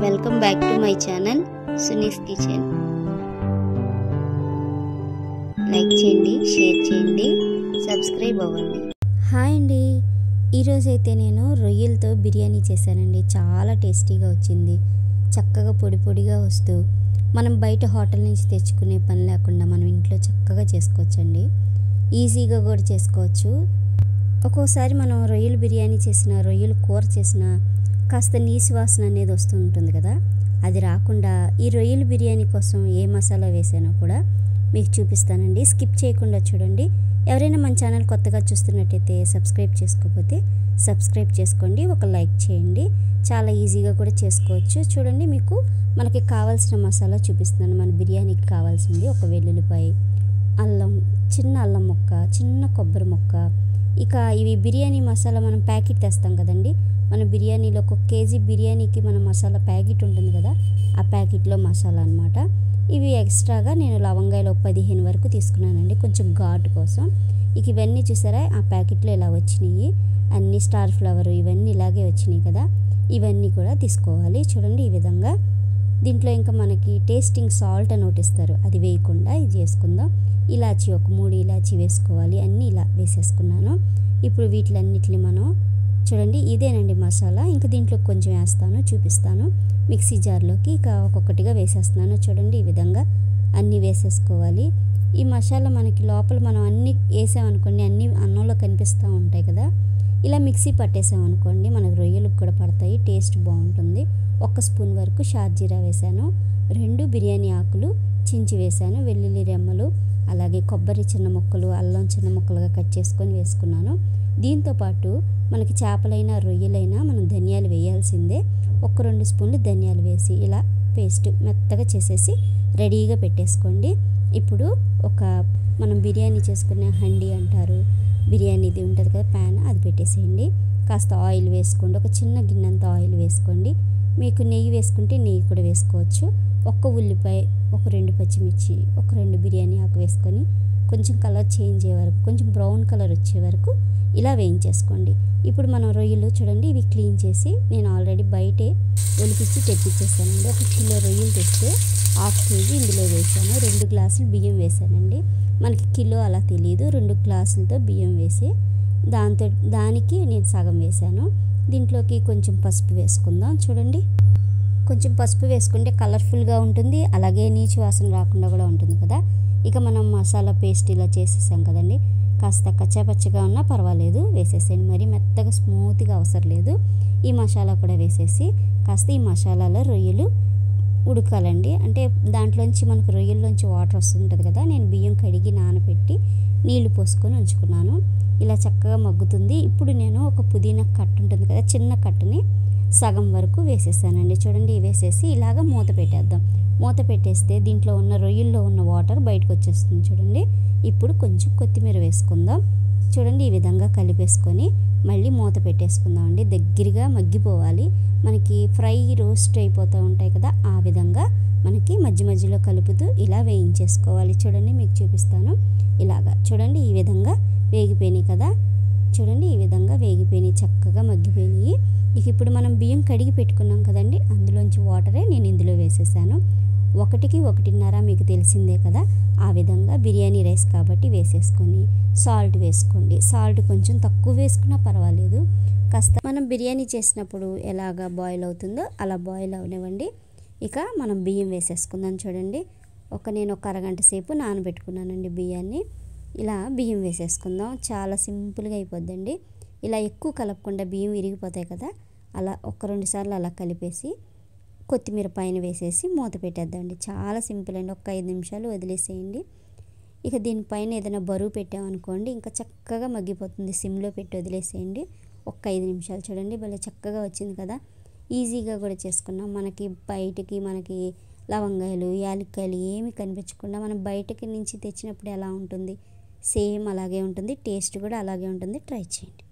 Welcome back to my channel Suni's kitchen. Like చేయండి, share చేయండి, subscribe అవ్వండి. హాయ్ అండి, ఈరోజైతే నేను రొయ్యలతో బిర్యానీ చేశానండి. చాలా టేస్టీగా వచ్చింది. చక్కగా పొడి పొడిగా వస్తూ మనం బయట హోటల్ నుంచి తెచ్చుకునే పని లేకుండా మనం ఇంట్లో చక్కగా చేసుకోవచ్చండి. ఈజీగా కూడా చేసుకోవచ్చు. ఒక్కోసారి మనం రొయ్యలు బిర్యానీ చేసిన, రొయ్యలు కూర చేసిన కాస్త నీసు వాసన అనేది వస్తూ ఉంటుంది కదా, అది రాకుండా ఈ రొయ్యలు బిర్యానీ కోసం ఏ మసాలా వేసానో కూడా మీకు చూపిస్తానండి. స్కిప్ చేయకుండా చూడండి. ఎవరైనా మన ఛానల్ కొత్తగా చూస్తున్నట్టయితే సబ్స్క్రైబ్ చేసుకోకపోతే సబ్స్క్రైబ్ చేసుకోండి, ఒక లైక్ చేయండి. చాలా ఈజీగా కూడా చేసుకోవచ్చు. చూడండి, మీకు మనకి కావాల్సిన మసాలా చూపిస్తున్నాను. మన బిర్యానీకి కావాల్సింది ఒక వెల్లుల్లిపాయ, అల్లం, చిన్న అల్లం ముక్క, చిన్న కొబ్బరి ముక్క. ఇక ఇవి బిర్యానీ మసాలా మనం ప్యాకెట్ తెస్తాం కదండి, మన బిర్యానీలో ఒక కేజీ బిర్యానీకి మన మసాలా ప్యాకెట్ ఉంటుంది కదా, ఆ ప్యాకెట్లో మసాలా అనమాట. ఇవి ఎక్స్ట్రాగా నేను లవంగాయలు 15 వరకు తీసుకున్నానండి, కొంచెం ఘాటు కోసం. ఇక ఇవన్నీ చూసారా, ఆ ప్యాకెట్లో ఇలా వచ్చినాయి. అన్ని స్టార్ ఫ్లవర్ ఇవన్నీ ఇలాగే వచ్చినాయి కదా, ఇవన్నీ కూడా తీసుకోవాలి. చూడండి, ఈ విధంగా. దీంట్లో ఇంకా మనకి టేస్టింగ్ సాల్ట్ అని ఒకటి ఇస్తారు, అది వేయకుండా ఇది చేసుకుందాం. ఇలాచి ఒక 3 ఇలాచి వేసుకోవాలి. అన్నీ ఇలా వేసేసుకున్నాను. ఇప్పుడు వీటిలన్నిటిని మనం చూడండి, ఇదేనండి మసాలా. ఇంకా దీంట్లో కొంచెం వేస్తాను, చూపిస్తాను. మిక్సీ జార్లోకి ఇక ఒక్కొక్కటిగా వేసేస్తున్నాను. చూడండి, ఈ విధంగా అన్నీ వేసేసుకోవాలి. ఈ మసాలా మనకి లోపల మనం అన్నీ వేసామనుకోండి, అన్నీ అన్నంలో కనిపిస్తూ ఉంటాయి కదా, ఇలా మిక్సీ పట్టేసామనుకోండి మనకు రొయ్యలకు కూడా పడతాయి, టేస్ట్ బాగుంటుంది. 1 స్పూన్ వరకు షార్జీరా వేసాను, 2 బిర్యానీ ఆకులు చించి వేసాను, వెల్లుల్లి రెమ్మలు, అలాగే కొబ్బరి చిన్న ముక్కలు, అల్లం చిన్న ముక్కలుగా కట్ చేసుకొని వేసుకున్నాను. దీంతోపాటు మనకి చేపలైనా రొయ్యలైనా మనం ధనియాలు వేయాల్సిందే. 1-2 స్పూన్లు ధనియాలు వేసి ఇలా పేస్ట్ మెత్తగా చేసేసి రెడీగా పెట్టేసుకోండి. ఇప్పుడు ఒక మనం బిర్యానీ చేసుకునే హండీ అంటారు, బిర్యానీది ఉంటుంది కదా ప్యాన్, అది పెట్టేసేయండి. కాస్త ఆయిల్ వేసుకోండి, ఒక చిన్న గిన్నెంత ఆయిల్ వేసుకోండి. మీకు నెయ్యి వేసుకుంటే నెయ్యి కూడా వేసుకోవచ్చు. 1 ఉల్లిపాయ, 2 పచ్చిమిర్చి, 2 బిర్యానీ ఆకు వేసుకొని కొంచెం కలర్ చేంజ్ అయ్యే వరకు, కొంచెం బ్రౌన్ కలర్ వచ్చే వరకు ఇలా వేయించేసుకోండి. ఇప్పుడు మనం రొయ్యలు చూడండి, ఇవి క్లీన్ చేసి నేను ఆల్రెడీ బయటే ఒలిపించి తెప్పించేసానండి. 1 కిలో రొయ్యలు తెస్తే 1/2 కేజీ ఇందులో వేసాను. 2 గ్లాసులు బియ్యం వేసానండి. మనకి కిలో అలా తెలియదు, 2 గ్లాసులతో బియ్యం వేసి దానికి నేను సగం వేసాను. దీంట్లోకి కొంచెం పసుపు వేసుకుందాం. చూడండి, కొంచెం పసుపు వేసుకుంటే కలర్ఫుల్గా ఉంటుంది, అలాగే నీచు వాసన రాకుండా కూడా ఉంటుంది కదా. ఇక మనం మసాలా పేస్ట్ ఇలా చేసేసాం కదండి, కాస్త కచ్చాపచ్చగా ఉన్నా పర్వాలేదు వేసేసేయండి, మరి మెత్తగా స్మూత్గా అవసరం లేదు. ఈ మసాలా కూడా వేసేసి కాస్త ఈ మసాలాలో రొయ్యలు ఉడకాలండి. అంటే దాంట్లోంచి మనకు రొయ్యల్లోంచి వాటర్ వస్తుంటుంది కదా, నేను బియ్యం కడిగి నానబెట్టి నీళ్లు పోసుకొని ఉంచుకున్నాను. ఇలా చక్కగా మగ్గుతుంది. ఇప్పుడు నేను ఒక పుదీనా కట్ట ఉంటుంది కదా, చిన్న కట్టని సగం వరకు వేసేసానండి. చూడండి, వేసేసి ఇలాగ మూత పెట్టేద్దాం. మూత పెట్టేస్తే దీంట్లో ఉన్న రొయ్యల్లో ఉన్న వాటర్ బయటకు వచ్చేస్తుంది. చూడండి, ఇప్పుడు కొంచెం కొత్తిమీర వేసుకుందాం. చూడండి, ఈ విధంగా కలిపేసుకొని మళ్ళీ మూత పెట్టేసుకుందాం అండి. దగ్గరగా మగ్గిపోవాలి, మనకి ఫ్రై రోస్ట్ అయిపోతూ ఉంటాయి కదా, ఆ విధంగా మనకి మధ్య మధ్యలో కలుపుతూ ఇలా వేయించేసుకోవాలి. చూడండి, మీకు చూపిస్తాను. ఇలాగా చూడండి, ఈ విధంగా వేగిపోయినాయి కదా. చూడండి, ఈ విధంగా వేగిపోయినాయి, చక్కగా మగ్గిపోయినాయి. ఇక ఇప్పుడు మనం బియ్యం కడిగి పెట్టుకున్నాం కదండి, అందులోంచి వాటరే నేను ఇందులో వేసేసాను. 1కి 1.5 మీకు తెలిసిందే కదా, ఆ విధంగా బిర్యానీ రైస్ కాబట్టి వేసేసుకొని సాల్ట్ వేసుకోండి. సాల్ట్ కొంచెం తక్కువ వేసుకున్నా పర్వాలేదు. కాస్త మనం బిర్యానీ చేసినప్పుడు ఎలాగా బాయిల్ అవుతుందో అలా బాయిల్ అవనివ్వండి. ఇక మనం బియ్యం వేసేసుకుందాం. చూడండి, నేను ఒక అరగంట సేపు నానబెట్టుకున్నానండి బియ్యాన్ని. ఇలా బియ్యం వేసేసుకుందాం, చాలా సింపుల్గా అయిపోద్దండి. ఇలా ఎక్కువ కలపకుండా, బియ్యం విరిగిపోతాయి కదా, అలా 1-2 సార్లు అలా కలిపేసి కొత్తిమీర పైన వేసేసి మూత పెట్టేద్దామండి. చాలా సింపుల్ అండి, 5 నిమిషాలు వదిలేసేయండి. ఇక దీనిపైన ఏదైనా బరువు పెట్టామనుకోండి ఇంకా చక్కగా మగ్గిపోతుంది. సిమ్లో పెట్టి వదిలేసేయండి 5 నిమిషాలు. చూడండి, భలే చక్కగా వచ్చింది కదా, ఈజీగా కూడా చేసుకున్నాం. మనకి బయటికి మనకి లవంగాయలు, యాలక్కాయలు ఏమి కనిపించకుండా మనం బయటకి నుంచి తెచ్చినప్పుడు ఎలా ఉంటుంది సేమ్ అలాగే ఉంటుంది, టేస్ట్ కూడా అలాగే ఉంటుంది. ట్రై చేయండి.